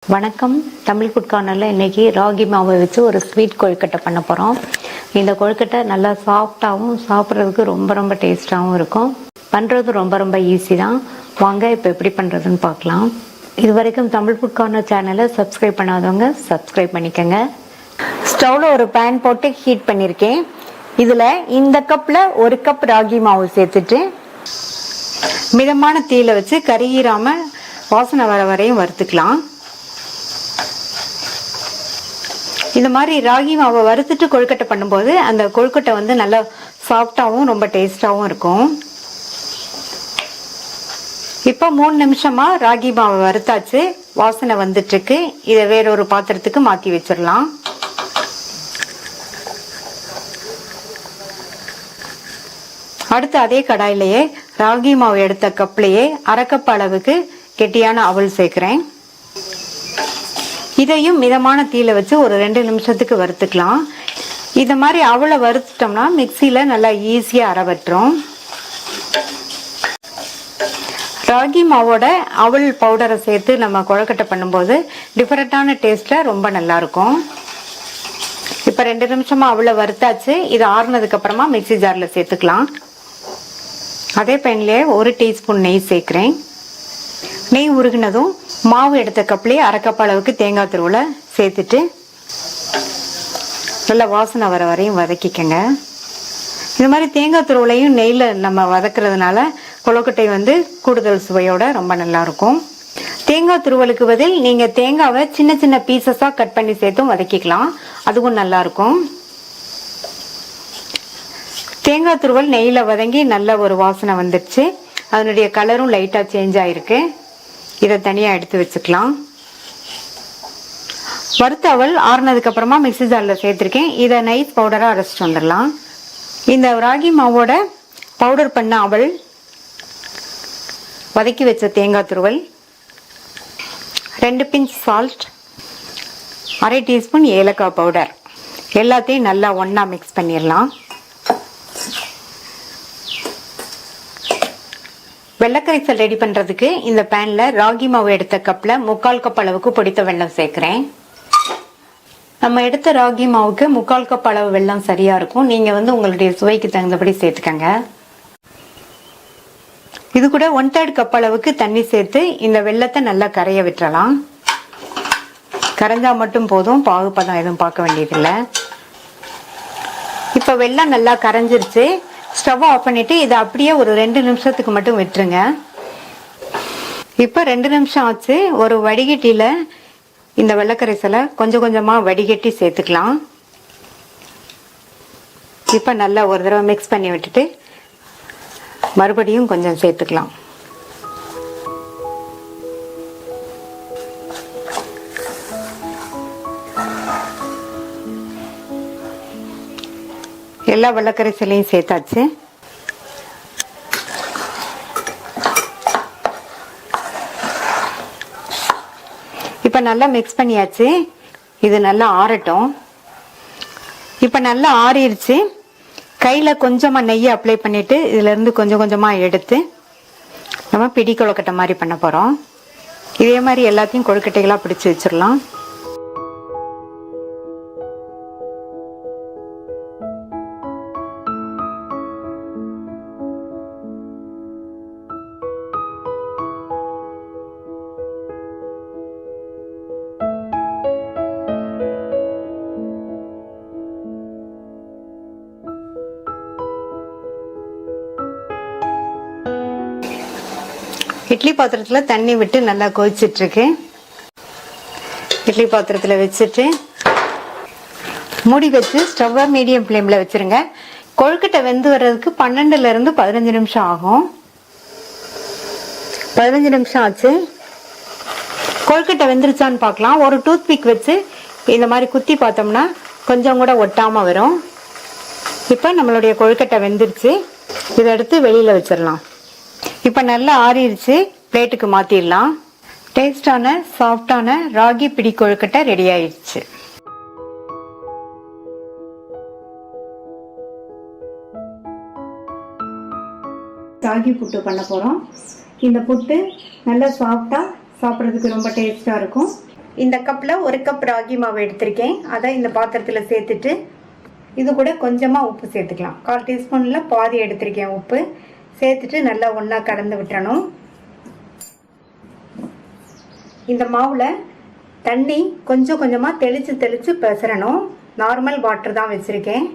வணக்கம். தமிழ் ஃபுட் கார்னரில் இன்றைக்கி ராகி மாவை வச்சு ஒரு ஸ்வீட் கொழுக்கட்டை பண்ண போகிறோம். இந்த கொழுக்கட்டை நல்லா சாஃப்டாகவும் சாப்பிட்றதுக்கு ரொம்ப டேஸ்ட்டாகவும் இருக்கும். பண்ணுறது ரொம்ப ஈஸி தான். வாங்க இப்போ எப்படி பண்ணுறதுன்னு பார்க்கலாம். இது வரைக்கும் தமிழ் ஃபுட் கார்னர் சேனலை சப்ஸ்கிரைப் பண்ணாதவங்க சப்ஸ்கிரைப் பண்ணிக்கோங்க. ஸ்டவ்வில் ஒரு பேன் போட்டு ஹீட் பண்ணியிருக்கேன். இதில் இந்த கப்பில் ஒரு கப் ராகி மாவு சேர்த்துட்டு மிதமான தீயில வச்சு கருகிராமல் வாசனை வர வரையும் வறுத்துக்கலாம். இந்த மாதிரி ராகி மாவை வறுத்துட்டு கொழுக்கட்டை பண்ணும்போது அந்த கொழுக்கட்டை வந்து நல்லா சாஃப்டாகவும் ரொம்ப டேஸ்டாகவும் இருக்கும். இப்போ 3 நிமிஷமா ராகி மாவை வறுத்தாச்சு. வாசனை வந்துட்டு இருக்கு. இதை வேறொரு பாத்திரத்துக்கு மாற்றி வச்சிடலாம். அடுத்து அதே கடாயிலேயே ராகி மாவு எடுத்த கப்லேயே அரை கப் அளவுக்கு கெட்டியான அவல் சேர்க்கிறேன். இதையும் மிதமான தீயில வச்சு ஒரு 2 நிமிஷத்துக்கு வறுத்துக்கலாம். இதை மாதிரி அவளை வறுத்துட்டோம்னா மிக்சியில நல்லா ஈஸியா அரைவட்டுரும். ராகி மாவோட அவல் பவுடரை சேர்த்து நம்ம கொழுக்கட்டை பண்ணும்போது டிஃபரெண்டான டேஸ்ட்ல ரொம்ப நல்லா இருக்கும். இப்ப 2 நிமிஷமா அவளை வறுத்தாச்சு. இது ஆறுனதுக்கு அப்புறமா மிக்சி ஜார்ல சேர்த்துக்கலாம். அதே பேன்லயே 1 டீஸ்பூன் நெய் சேர்க்கிறேன். நெய் உருகினதும் மாவு எடுத்த கப்லேயே அரை கப் அளவுக்கு தேங்காய் துருவலை சேர்த்துட்டு நல்லா வாசனை வர வரையும் வதக்கிக்கங்க. இந்த மாதிரி தேங்காய் துருவலையும் நெய்ல நம்ம வதக்குறதுனால கொழுக்கட்டை வந்து கூடுதல் சுவையோட ரொம்ப நல்லா இருக்கும். தேங்காய் துருவலுக்கு பதில் நீங்க தேங்காவை சின்ன சின்ன பீசஸா கட் பண்ணி சேர்த்தும் வதக்கிக்கலாம். அதுவும் நல்லா இருக்கும். தேங்காய் துருவல் நெய்ல வதங்கி நல்ல ஒரு வாசனை வந்துடுச்சு. அதனுடைய கலரும் லைட்டா சேஞ்ச் ஆயிருக்கு. இதை தனியா எடுத்து வச்சுக்கலாம். வறுத்த அவல் ஆறுனதுக்கு அப்புறமா மிக்சி ஜார்ல சேர்த்திருக்கேன். இதை நைஸ் பவுடரா அரைச்சிட்டு வந்துடலாம். இந்த ராகி மாவோட பவுடர் பண்ண அவல், வதக்கி வச்ச தேங்காய் துருவல், 2 பிஞ்ச் சால்ட், அரை டீஸ்பூன் ஏலக்காய் பவுடர் எல்லாத்தையும் நல்லா ஒன்னா மிக்ஸ் பண்ணிடலாம். வெள்ளக்கரைசல் ரெடி பண்றதுக்கு இந்த பேன்ல ராகி மாவு எடுத்த கப்ல 3/4 கப் அளவுக்கு பொடித்த வெல்லம் சேர்க்கிறேன். நம்ம எடுத்த ராகி மாவுக்கு 3/4 கப் அளவு வெல்லம் சரியா இருக்கும். நீங்க வந்து உங்களுடைய சுவைக்கு தகுந்தபடி சேர்த்துக்கங்க. இது கூட 1/3 கப் அளவுக்கு தண்ணி சேர்த்து இந்த வெல்லத்தை நல்லா கரைய விட்டுறலாம். கரைஞ்சா மட்டும் போதும், பாகுபதம் எதுவும் பார்க்க வேண்டியதில்லை. இப்ப வெல்லம் நல்லா கரைஞ்சிருச்சு. ஸ்டவ் ஆஃப் பண்ணிட்டு இதை அப்படியே ஒரு 2 நிமிஷத்துக்கு மட்டும் விட்டுருங்க. இப்ப 2 நிமிஷம் ஆச்சு. ஒரு வடிகட்டியில இந்த வெள்ளக்கரைசலை கொஞ்சம் கொஞ்சமா வடிகட்டி சேர்த்துக்கலாம். இப்ப நல்லா ஒரு தடவை மிக்ஸ் பண்ணி விட்டுட்டு மறுபடியும் கொஞ்சம் சேர்த்துக்கலாம். எல்லா வெள்ளக்கரைசலையும் சேர்த்தாச்சு. இப்ப நல்லா மிக்ஸ் பண்ணியாச்சு. இது நல்லா ஆறட்டும். இப்ப நல்லா ஆறிடுச்சு. கையில கொஞ்சமா நெய்யை அப்ளை பண்ணிட்டு இதுல இருந்து கொஞ்சம் கொஞ்சமா எடுத்து நம்ம பிடி கொழுக்கட்டை மாதிரி பண்ண போறோம். இதே மாதிரி எல்லாத்தையும் கொழுக்கட்டைகளா பிடிச்சு வச்சிடலாம். இட்லி பாத்திரத்துல தண்ணி விட்டு நல்லா கொதிச்சிட்டு இருக்கு. இட்லி பாத்திரத்துல வச்சுட்டு மூடி வச்சு ஸ்டவ்வை மீடியம் ஃப்ளேம்ல வச்சிருங்க. கொழுக்கட்டை வெந்து வர்றதுக்கு 12ல இருந்து 15 நிமிஷம் ஆகும். 15 நிமிஷம் ஆச்சு. கொழுக்கட்டை வெந்துருச்சான்னு பார்க்கலாம். ஒரு டூத் பிக் வச்சு இந்த மாதிரி குத்தி பார்த்தோம்னா கொஞ்சம் கூட ஒட்டாம வரும். இப்ப நம்மளுடைய கொழுக்கட்டை வெந்துருச்சு. இதை எடுத்து வெளியில வச்சிடலாம். இப்ப நல்லா ஆறிடுச்சு. பிளேட்டுக்கு மாத்திடலாம். டேஸ்டான சாஃப்டான ராகி பிடி கொழுக்கட்டை ரெடி ஆயிடுச்சு. ராகி புட்டு பண்ண போறோம். இந்த புட்டு நல்லா சாஃப்டா சாப்பிட்றதுக்கு ரொம்ப டேஸ்டா இருக்கும். இந்த கப்பில் 1 கப் ராகி மாவு எடுத்திருக்கேன். அதை இந்த பாத்திரத்தில் சேர்த்துட்டு இது கூட கொஞ்சமாக உப்பு சேர்த்துக்கலாம். 1/4 டீஸ்பூனில் பாதி எடுத்திருக்கேன் உப்பு. சேர்த்துட்டு நல்லா ஒன்றா கலந்து விட்டுறணும். இந்த மாவில் தண்ணி கொஞ்சம் கொஞ்சமாக தெளித்து தெளித்து பிசறணும். நார்மல் வாட்டர் தான் வச்சுருக்கேன்.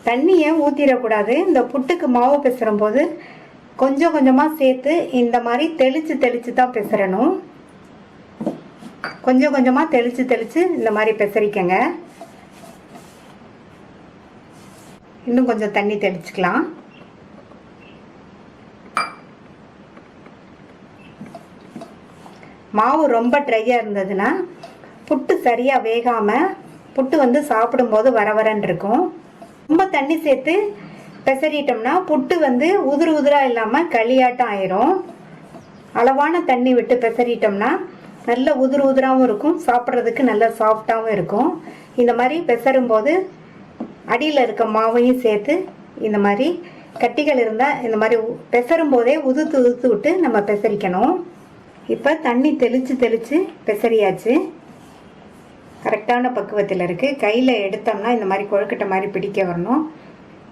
தண்ணியை ஊற்றிடக்கூடாது. இந்த புட்டுக்கு மாவு பிசறும் போது கொஞ்சம் கொஞ்சமாக சேர்த்து இந்த மாதிரி தெளித்து தெளித்து தான் பிசறணும். கொஞ்சம் கொஞ்சமாக தெளித்து தெளித்து இந்த மாதிரி பிசறிக்கங்க. இன்னும் கொஞ்சம் தண்ணி தெளிச்சுக்கலாம். மாவு ரொம்ப ட்ரையாக இருந்ததுன்னா புட்டு சரியாக வேகாமல் புட்டு சாப்பிடும்போது வரவரன்னு இருக்கும். ரொம்ப தண்ணி சேர்த்து பிசறிட்டோம்னா புட்டு உதிர் உதிராக இல்லாமல் களியாட்டம் ஆயிரும். அளவான தண்ணி விட்டு பிசறிட்டோம்னா நல்ல உதிர் உதிராகவும் இருக்கும், சாப்பிட்றதுக்கு நல்ல சாஃப்டாகவும் இருக்கும். இந்த மாதிரி பிசறும்போது அடியில் இருக்க மாவையும் சேர்த்து இந்த மாதிரி கட்டிகள் இருந்தால் இந்த மாதிரி பிசறும் போதே உதுத்து உதுத்து விட்டு நம்ம பிசறிக்கணும். இப்போ தண்ணி தெளித்து தெளித்து பிசறியாச்சு. கரெக்டான பக்குவத்தில் இருக்குது. கையில் எடுத்தோம்னா இந்த மாதிரி கொழுக்கட்டை மாதிரி பிடிக்க வரணும்.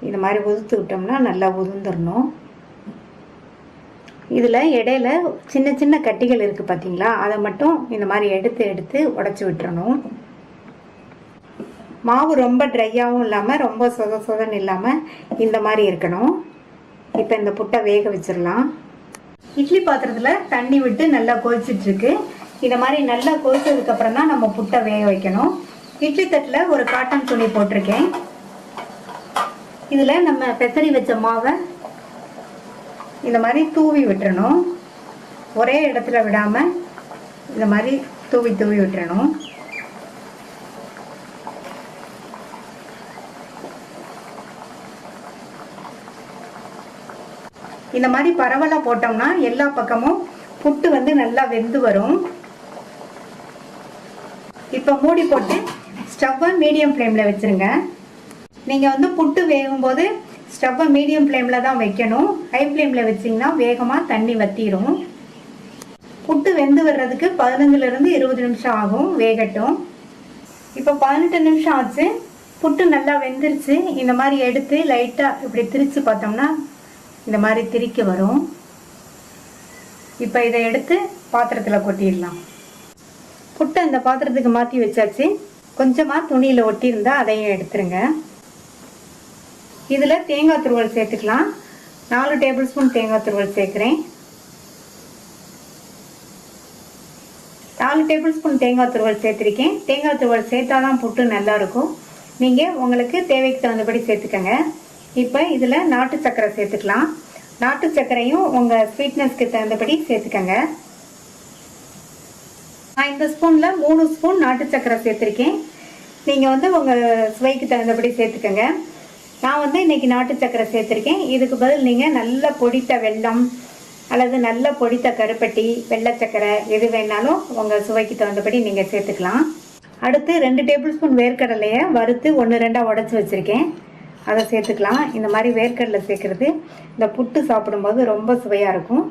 இந்த மாதிரி உதுத்து விட்டோம்னா நல்லா உதுந்துடணும். இதில் இடையில சின்ன சின்ன கட்டிகள் இருக்குது பார்த்தீங்களா, அதை மட்டும் இந்த மாதிரி எடுத்து எடுத்து உடச்சி விட்டுறணும். மாவு ரொம்ப ட்ரையாகவும் இல்லாமல் ரொம்ப சொத சொதன்னு இல்லாமல் இந்த மாதிரி இருக்கணும். இப்போ இந்த புட்டை வேக வச்சிடலாம். இட்லி பாத்திரத்தில் தண்ணி விட்டு நல்லா கொதிச்சிட்ருக்கு. இந்த மாதிரி நல்லா கொதிச்சதுக்கப்புறம் தான் நம்ம புட்டை வேக வைக்கணும். இட்லி தட்டில் ஒரு காட்டன் துணி போட்டிருக்கேன். இதில் நம்ம பெசரி வச்ச மாவை இந்த மாதிரி தூவி விட்டுறணும். ஒரே இடத்துல விடாமல் இந்த மாதிரி தூவி தூவி விட்டுறணும். இந்த மாதிரி பரவலாக போட்டோம்னா எல்லா பக்கமும் புட்டு நல்லா வெந்து வரும். இப்போ மூடி போட்டு ஸ்டவ்வை மீடியம் ஃப்ளேமில் வச்சுருங்க. நீங்கள் புட்டு வேகும்போது ஸ்டவ்வை மீடியம் ஃப்ளேமில் தான் வைக்கணும். ஹை ஃப்ளேமில் வச்சிங்கன்னா வேகமாக தண்ணி வற்றிடும். புட்டு வெந்து வர்றதுக்கு 15லேருந்து 20 நிமிஷம் ஆகும். வேகட்டும். இப்போ 18 நிமிஷம் ஆச்சு. புட்டு நல்லா வெந்துருச்சு. இந்த மாதிரி எடுத்து லைட்டாக இப்படி திரிச்சு பார்த்தோம்னா இந்த மாதிரி திரிக்க வரும். இப்போ இதை எடுத்து பாத்திரத்தில் கொட்டிடலாம். புட்டை இந்த பாத்திரத்துக்கு மாற்றி வச்சாச்சு. கொஞ்சமாக துணியில் ஒட்டியிருந்தால் அதையும் எடுத்துருங்க. இதில் தேங்காய் துருவல் சேர்த்துக்கலாம். 4 டேபிள் ஸ்பூன் தேங்காய் துருவல் சேர்க்குறேன். 4 டேபிள் ஸ்பூன் தேங்காய் துருவல் சேர்த்துருக்கேன். தேங்காய் துருவல் சேர்த்தா தான் புட்டு நல்லாயிருக்கும். நீங்கள் உங்களுக்கு தேவைக்கு தகுந்தபடி சேர்த்துக்கங்க. இப்போ இதில் நாட்டு சர்க்கரை சேர்த்துக்கலாம். நாட்டு சர்க்கரையும் உங்கள் ஸ்வீட்னஸ்க்கு தகுந்தபடி சேர்த்துக்கங்க. நான் இந்த ஸ்பூனில் 3 ஸ்பூன் நாட்டு சர்க்கரை சேர்த்துருக்கேன். நீங்கள் உங்கள் சுவைக்கு தகுந்தபடி சேர்த்துக்கங்க. நான் இன்றைக்கி நாட்டு சர்க்கரை சேர்த்துருக்கேன். இதுக்கு பதில் நீங்கள் நல்ல பொடித்த வெல்லம் அல்லது நல்ல பொடித்த கருப்பட்டி, வெள்ளை சர்க்கரை எது வேணாலும் உங்கள் சுவைக்கு தகுந்தபடி நீங்கள் சேர்த்துக்கலாம். அடுத்து 2 டேபிள் ஸ்பூன் வேர்க்கடலையை வறுத்து 1-2 உடச்சி வச்சுருக்கேன். அதை சேர்த்துக்கலாம். இந்த மாதிரி வேர்க்கடலை சேர்க்குறது இந்த புட்டு சாப்பிடும்போது ரொம்ப சுவையாக இருக்கும்.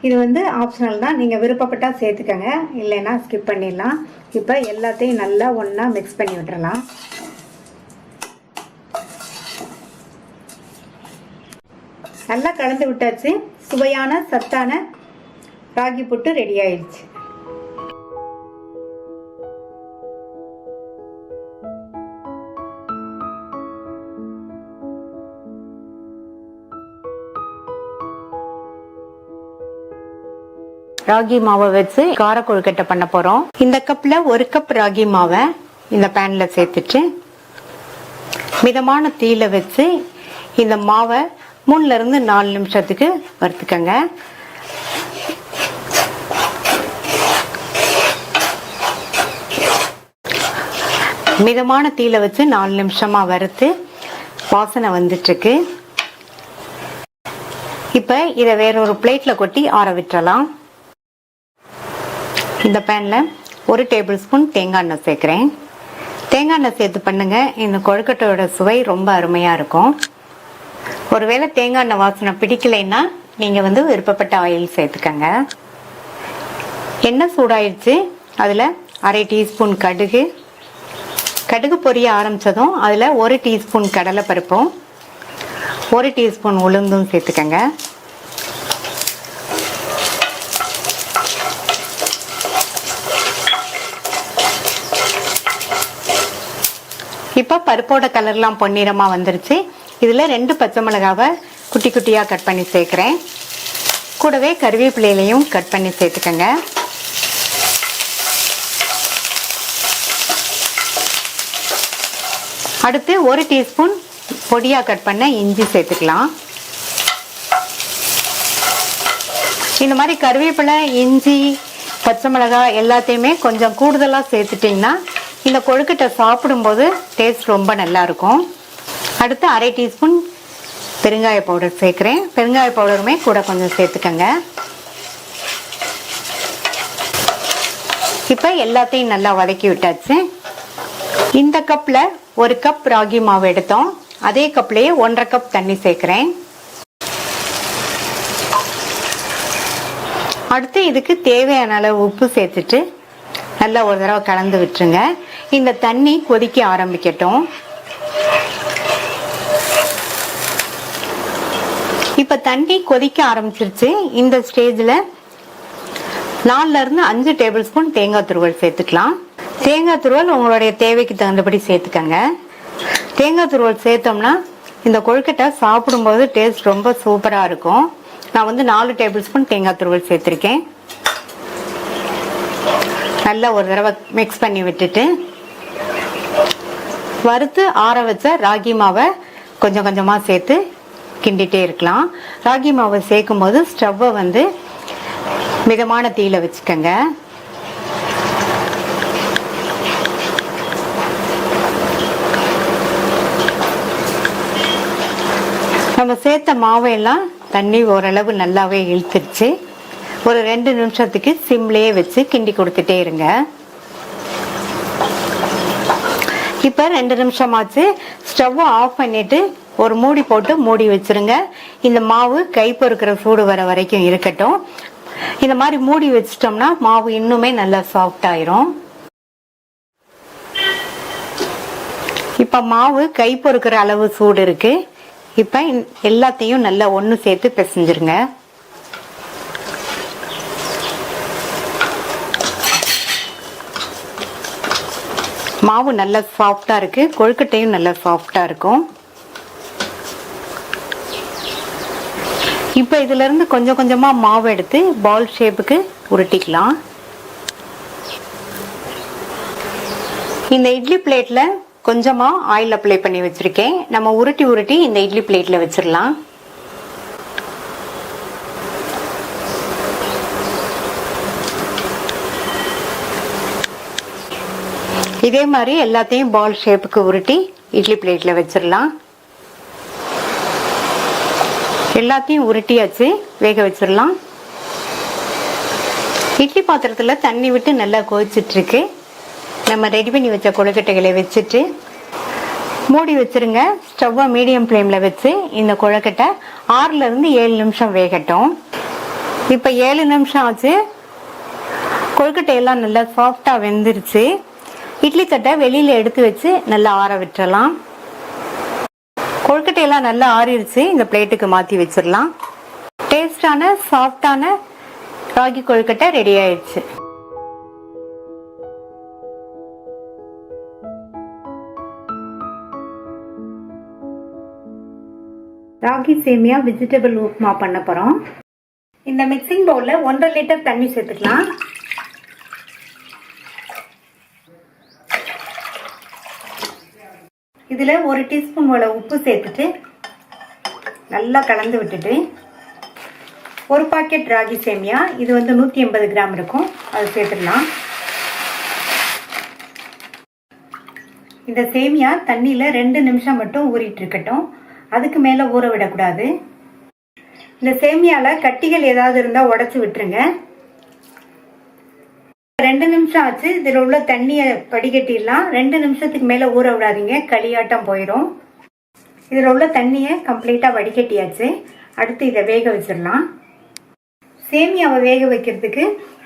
இது ஆப்ஷனல் தான். நீங்கள் விருப்பப்பட்டால் சேர்த்துக்கங்க, இல்லைன்னா ஸ்கிப் பண்ணிடலாம். இப்போ எல்லாத்தையும் நல்லா ஒன்றா மிக்ஸ் பண்ணி விட்டுறலாம். நல்லா கலந்து விட்டாச்சு. சுவையான சத்தான ராகி புட்டு ரெடி ஆயிடுச்சு. ராகி மாவை வச்சு கார கொழுக்கட்டை பண்ண போறோம். இந்த கப்ல 1 கப் ராகி மாவை இந்த பேன்ல சேர்த்துட்டு மிதமான தீயில வச்சு இந்த மாவை 3-4 நிமிஷத்துக்கு வறுத்துக்கங்க. மிதமான தீயில வச்சு 4 நிமிஷமா வறுத்து வாசனை வந்துட்டு இருக்கு. இப்ப இதை வேற ஒரு பிளேட்ல கொட்டி ஆற விட்டுறலாம். இந்த பேன்ல 1 டேபிள் ஸ்பூன் தேங்காய் எண்ணெய் சேர்க்கிறேன். தேங்காய் எண்ணெய் சேர்த்து பண்ணுங்க. இந்த கொழுக்கட்டையோட சுவை ரொம்ப அருமையா இருக்கும். ஒருவேளை தேங்காய் எண்ணெய் வாசனை பிடிக்கலைன்னா நீங்கள் வந்து விருப்பப்பட்ட ஆயில் சேர்த்துக்கங்க. எண்ணெய் சூடாயிடுச்சு. அதில் அரை டீஸ்பூன் கடுகு பொரிய ஆரம்பித்ததும் அதில் 1 டீஸ்பூன் கடலைப்பருப்பும் 1 டீஸ்பூன் உளுந்தும் சேர்த்துக்கங்க. இப்போ பருப்போட கலர்லாம் பொன்னிறமாக வந்துருச்சு. இதில் 2 பச்சை மிளகாவை குட்டி குட்டியாக கட் பண்ணி சேர்க்குறேன். கூடவே கருவேப்பிலையிலையும் கட் பண்ணி சேர்த்துக்கங்க. அடுத்து 1 டீஸ்பூன் பொடியாக கட் பண்ண இஞ்சி சேர்த்துக்கலாம். இந்த மாதிரி கருவேப்பிலை, இஞ்சி, பச்சை மிளகாய் எல்லாத்தையுமே கொஞ்சம் கூடுதலாக சேர்த்துட்டிங்கன்னா இந்த கொழுக்கட்டை சாப்பிடும்போது டேஸ்ட் ரொம்ப நல்லா இருக்கும். அடுத்து அரை டீஸ்பூன் பெருங்காய பவுடர் சேர்க்குறேன். பெருங்காய பவுடருமே கூட கொஞ்சம் சேர்த்துக்கங்க. இப்போ எல்லாத்தையும் நல்லா வதக்கி விட்டாச்சு. இந்த கப்பில் 1 கப் ராகி மாவு எடுத்தோம். அதே கப்லேயே 1.5 கப் தண்ணி சேர்க்குறேன். அடுத்து இதுக்கு தேவையான அளவு உப்பு சேர்த்துட்டு நல்லா ஒரு தடவை கலந்து விட்டுருங்க. இந்த தண்ணி கொதிக்க ஆரம்பிக்கட்டும். இப்போ தண்ணி கொதிக்க ஆரம்பிச்சிருச்சு. இந்த ஸ்டேஜில் 4 இருந்து 5 டேபிள் ஸ்பூன் தேங்காய் துருவல் சேர்த்துக்கலாம். தேங்காய் துருவல் உங்களுடைய தேவைக்கு தகுந்தபடி சேர்த்துக்கங்க. தேங்காய் துருவல் சேர்த்தோம்னா இந்த கொழுக்கட்டை சாப்பிடும்போது டேஸ்ட் ரொம்ப சூப்பராக இருக்கும். நான் வந்து 4 டேபிள் ஸ்பூன் தேங்காய் துருவல் சேர்த்துருக்கேன். நல்லா ஒரு தடவை மிக்ஸ் பண்ணி விட்டுட்டு வறுத்து ஆற வச்ச ராகி மாவை கொஞ்சம் கொஞ்சமாக சேர்த்து கிண்டிகிட்டே இருக்கலாம். ராகி மாவை சேர்க்கும் போது ஸ்டவ்வை வந்து மிதமான தீயில வச்சுக்கோங்க. நம்ம சேர்த்த மாவையெல்லாம் தண்ணி ஓரளவு நல்லாவே இழுத்துருச்சு. ஒரு 2 நிமிஷத்துக்கு சிம்லேயே வச்சு கிண்டி கொடுத்துட்டே இருங்க. இப்போ 2 நிமிஷம் ஆச்சு. ஸ்டவ்வை ஆஃப் பண்ணிட்டு ஒரு மூடி போட்டு மூடி வச்சிருங்க. இந்த மாவு கை பொறுக்கிற சூடு வர வரைக்கும் இருக்கட்டும். இந்த மாதிரி மூடி வச்சிட்டோம்னா மாவு இன்னுமே நல்லா சாஃப்ட் ஆயிரும். இப்போ மாவு கை பொறுக்கிற அளவு சூடு இருக்கு. இப்போ எல்லாத்தையும் நல்லா ஒன்று சேர்த்து பிசைஞ்சிருங்க. மாவு நல்லா சாஃப்டா இருக்கு. கொழுக்கட்டையும் நல்லா சாஃப்டா இருக்கும். இப்போ இதுல இருந்து கொஞ்சம் கொஞ்சமா மாவு எடுத்து பால் ஷேப்புக்கு உருட்டிக்கலாம். இந்த இட்லி பிளேட்ல கொஞ்சமா ஆயில் அப்ளை பண்ணி வச்சிருக்கேன். நம்ம உருட்டி உருட்டி இந்த இட்லி பிளேட்ல வச்சிடலாம். இதே மாதிரி எல்லாத்தையும் பால் ஷேப்புக்கு உருட்டி இட்லி பிளேட்ல வச்சிடலாம். எல்லாத்தையும் உருட்டியாச்சு. வேக வச்சிடலாம். இட்லி பாத்திரத்துல தண்ணி விட்டு நல்லா கொதிச்சிட்டு இருக்கு. நம்ம ரெடி பண்ணி வச்ச கொழுக்கட்டைகளை வச்சுட்டு மூடி வச்சிருங்க. ஸ்டவ்வை மீடியம் ஃப்ளேம்ல வச்சு இந்த கொழுக்கட்டை 6 இருந்து 7 நிமிஷம் வேகட்டும். இப்போ 7 நிமிஷம் ஆச்சு. கொழுக்கட்டை எல்லாம் நல்லா சாஃப்டா வெந்துருச்சு. இட்லி தட்டை வெளியில எடுத்து வச்சு நல்லா ஆற விட்டுறலாம். கொழுக்கட்டையெல்லாம் நல்லா ஆறிடுச்சு. இந்த பிளேட்டுக்கு மாற்றி வச்சிடலாம். டேஸ்டான சாஃப்டான ராகி கொழுக்கட்டை ரெடி ஆயிடுச்சு. ராகி சேமியா வெஜிடபிள் உப்மா பண்ண போறோம். இந்த மிக்சிங் பவுல்ல 1.5 லிட்டர் தண்ணி சேர்த்துக்கலாம். இதுல 1 டீஸ்பூன் போல உப்பு சேர்த்துட்டு நல்லா கலந்து விட்டுட்டு 1 பாக்கெட் ராகி சேமியா, இது வந்து 180 கிராம் இருக்கும், அது சேர்த்துடலாம். இந்த சேமியா தண்ணியில 2 நிமிஷம் மட்டும் ஊறிட்டு இருக்கட்டும். அதுக்கு மேல ஊற விடக்கூடாது. இந்த சேமியால கட்டிகள் ஏதாவது இருந்தா உடைச்சு விட்டுருங்க. 2 நிமிஷம் ஆச்சு. இதுல உள்ள தண்ணிய வடிகட்டிடலாம். 2 நிமிஷத்துக்கு மேல ஊற விடாதீங்க, களியாட்டம் போயிடும். இதுல உள்ள தண்ணிய கம்ப்ளீட்டா வடிகட்டியாச்சு. அடுத்து இதை வேக வச்சிடலாம். சேமியாவை வேக வைக்கிறதுக்கு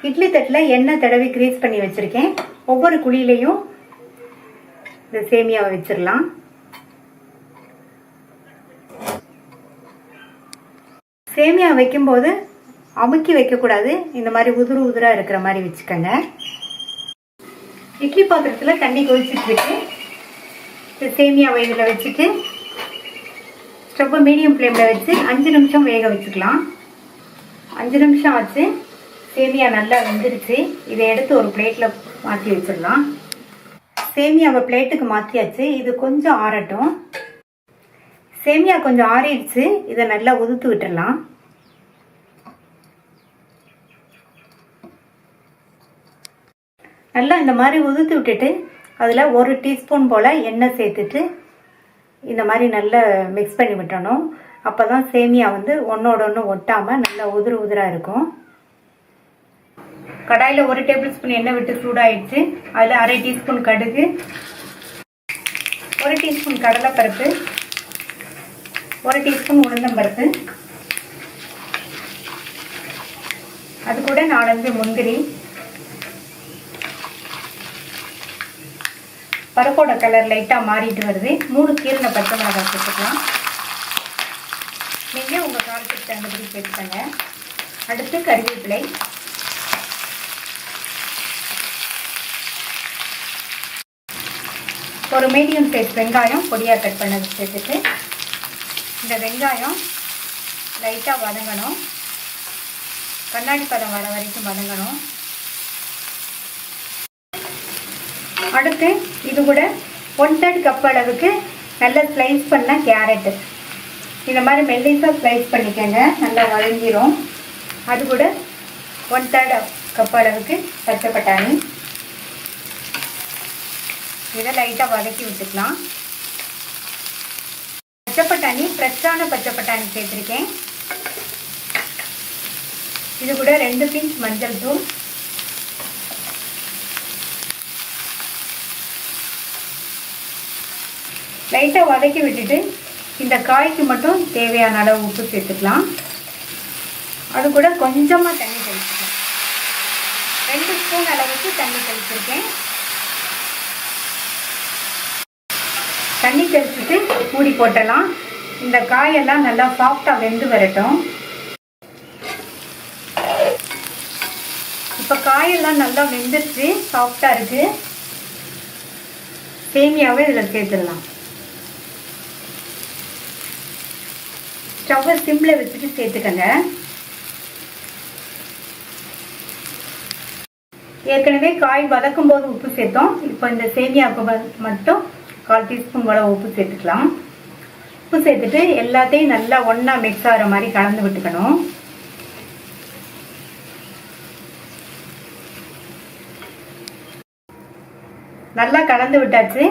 இட்லி தட்டில் எண்ணெய் தடவி கிரீஸ் பண்ணி வச்சிருக்கேன். ஒவ்வொரு குழியிலையும் இந்த சேமியாவை வச்சிடலாம். சேமியா வைக்கும்போது அமுக்கி வைக்கக்கூடாது, இந்த மாதிரி உதிரு உதிரா இருக்கிற மாதிரி வச்சுக்கோங்க. இட்லி பாத்திரத்தில் தண்ணி கொதிச்சுட்டு இருக்கு. சேமியாவை இதில் வச்சுட்டு ஸ்டவ்வை மீடியம் ஃப்ளேமில் வச்சு 5 நிமிஷம் வேக வச்சுக்கலாம். 5 நிமிஷம் ஆச்சு. சேமியா நல்லா வெந்துருச்சு. இதை எடுத்து ஒரு பிளேட்டில் மாற்றி வச்சிடலாம். சேமியாவை பிளேட்டுக்கு மாற்றியாச்சு. இது கொஞ்சம் ஆறட்டும். சேமியா கொஞ்சம் ஆறிடுச்சு. இதை நல்லா உதுத்து விட்டுடலாம். நல்லா இந்த மாதிரி உதுத்து விட்டுட்டு அதில் 1 டீஸ்பூன் போல் எண்ணெய் சேர்த்துட்டு இந்த மாதிரி நல்லா மிக்ஸ் பண்ணி விட்டணும். அப்போ தான் சேமியா வந்து ஒன்றோட ஒன்று ஒட்டாமல் நல்லா உதிரு உதிராக இருக்கும். கடாயில் 1 டேபிள் ஸ்பூன் எண்ணெய் விட்டு சூடாயிடுச்சு. அதில் 1/2 டீஸ்பூன் கடுகு, 1 டீஸ்பூன் கடலைப்பருப்பு, 1 டீஸ்பூன் உளுந்தம்பருப்பு, அது கூட 4-5 முந்திரி. பருப்போட கலர் லைட்டாக மாறிட்டு வருது. 3 கீரனை பச்சை மிளகாய் சேர்த்துக்கலாம். நீங்கள் உங்கள் காரத்துக்கு தகுந்தபடி சேர்த்துக்கங்க. அடுத்து கறிவேப்பிலை, ஒரு மீடியம் சைஸ் வெங்காயம் பொடியாக கட் பண்ணது சேர்த்துட்டு இந்த வெங்காயம் லைட்டாக வதங்கணும். கண்ணாடி பதம் வர வரைக்கும் வதங்கணும். அடுத்து இது கூட 1/3 கப் அளவுக்கு நல்லா ஸ்லைஸ் பண்ண கேரட், இந்த மாதிரி மெல்லிசாக ஸ்லைஸ் பண்ணிக்கோங்க, நல்லா வதங்கிடும். அது கூட 1/3 கப் அளவுக்கு பச்சை பட்டாணி, இதை லைட்டாக வதக்கி விட்டுக்கலாம். பச்சை பட்டாணி ஃப்ரெஷ்ஷான பச்சை பட்டாணி சேர்த்துருக்கேன். இது கூட 2 பிஞ்ச் மஞ்சள் தூள், லைட்டாக வதக்கி விட்டுட்டு இந்த காய்க்கு மட்டும் தேவையான அளவு உப்பு சேர்த்துக்கலாம். அது கூட கொஞ்சமாக தண்ணி தெளிச்சுக்கலாம். 2 ஸ்பூன் அளவுக்கு தண்ணி தெளிச்சிருக்கேன். தண்ணி தெளிச்சுட்டு மூடி போட்டலாம். இந்த காயெல்லாம் நல்லா சாஃப்டாக வெந்து வரட்டும். இப்போ காயெல்லாம் நல்லா வெந்துருச்சு, சாஃப்டாக இருக்குது. சேமியாவை இதில் சேர்த்துடலாம். ஸ்டவ்வை சிம்மில் வச்சுட்டு சேர்த்துக்கங்க. ஏற்கனவே காய் வதக்கும் போது உப்பு சேர்த்தோம். இப்போ இந்த சேமியாவுக்கு மட்டும் 1/4 டீஸ்பூன் போல உப்பு சேர்த்துக்கலாம். உப்பு சேர்த்துட்டு எல்லாத்தையும் நல்லா ஒன்றா மிக்ஸ் ஆகிற மாதிரி கலந்து விட்டுக்கணும். நல்லா கலந்து விட்டாச்சு.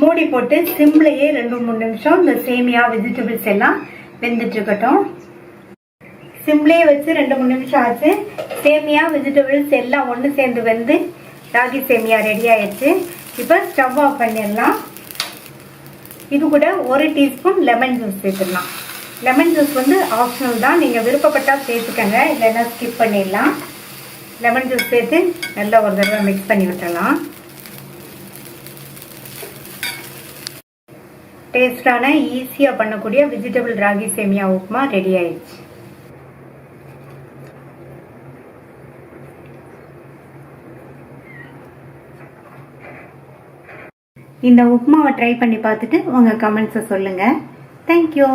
மூடி போட்டு சிம்லையே 2-3 நிமிஷம் இந்த சேமியா வெஜிடபிள்ஸ் எல்லாம் வெந்துட்டு இருக்கட்டும். சிம்லேயே வச்சு 2-3 நிமிஷம் ஆச்சு. சேமியா வெஜிடபிள்ஸ் எல்லாம் ஒன்று சேர்ந்து வெந்து ராகி சேமியா ரெடி ஆயிடுச்சு. இப்போ ஸ்டவ் ஆஃப் பண்ணிடலாம். இது கூட 1 டீஸ்பூன் லெமன் ஜூஸ் சேர்த்துடலாம். லெமன் ஜூஸ் வந்து ஆப்ஷனல் தான், நீங்கள் விருப்பப்பட்டால் சேர்த்துக்கங்க, இல்லைன்னா ஸ்கிப் பண்ணிடலாம். லெமன் ஜூஸ் சேர்த்து நல்லா ஒரு தடவை மிக்ஸ் பண்ணி விட்டுடலாம். டேஸ்டான ஈஸியாக பண்ணக்கூடிய வெஜிடபிள் ராகி சேமியா உப்புமா ரெடி ஆயிடுச்சு. இந்த உப்புமாவை ட்ரை பண்ணி பார்த்துட்டு உங்கள் கமெண்ட்ஸை சொல்லுங்கள். தேங்க்யூ.